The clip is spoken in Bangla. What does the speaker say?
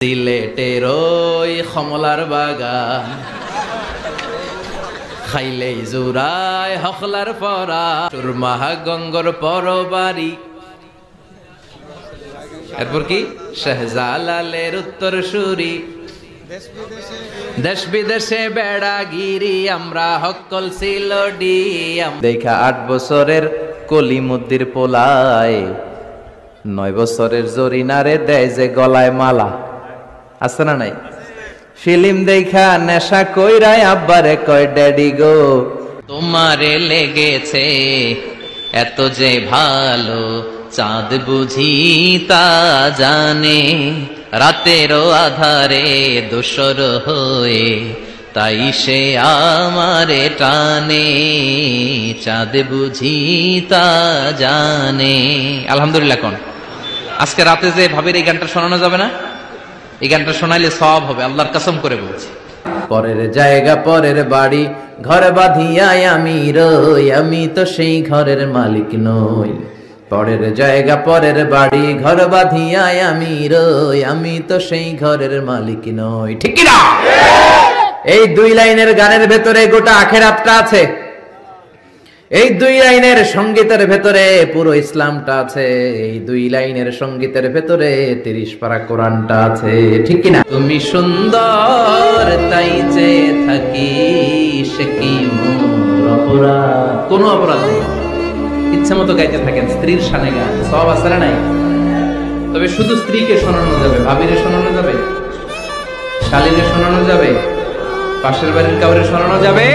সিলেটের ওই কমলার বাগান খাইলেই জুরায় হকলার পরা সুরমাহা গঙ্গর পরবাড়ি। এরপর কি শাহজালালের উত্তর সুরি দেশ বিদেশে বেড়াগিরি আমরা হকল সিলডি। দেখা 8 বছরের কলিমুদ্দির পোলায় 9 বছরের জরিনারে দেয় যে গলায় মালা আছে না নাই? ফিল্ম দেখা নেশা কইরাই আব্বারে কয় ড্যাডি গো তোমারে লেগেছে এত যে ভালো চাঁদ বুঝি তা জানে রাতেরও আধারে দোসর হয়ে তাই সে আমারে টানে চাঁদ বুঝি তা জানে। আলহামদুলিল্লাহ। কোন আজকে রাতে যে ভাবির এই গানটা শোনানো যাবে না? এই গানটা শোনাইলে সওয়াব হবে, আল্লাহর কসম করে বলছি। পরের জায়গা পরের বাড়ি ঘর বাঁধিয়াই আমি রই আমি তো সেই ঘরের মালিক নই। পরের জায়গা পরের বাড়ি ঘর বাঁধিয়াই আমি রই আমি তো সেই ঘরের মালিক নই। ঠিক কি না? এই 2 লাইনের গানের ভেতরে গোটা আখিরাতটা আছে। এই 2 লাইনের সঙ্গীতের ভেতরে পুরো ইসলামটা আছে। এই 2 লাইনের সঙ্গীতের ভেতরে 30 পারা কোরআনটা আছে। ঠিক কি না? তুমি সুন্দর তাই যে থাকি সে কি মোর অপরাধ? কোন অপরাধ নেই, ইচ্ছা মতো গাইতে থাকেন। স্ত্রীর শানে গান সব আছে না নাই? তবে শুধু স্ত্রীকে শোনানো যাবে, ভাবিরে শোনানো যাবে, শালীরে শোনানো যাবে, পাশের বাড়ির কাউরে শোনানো যাবে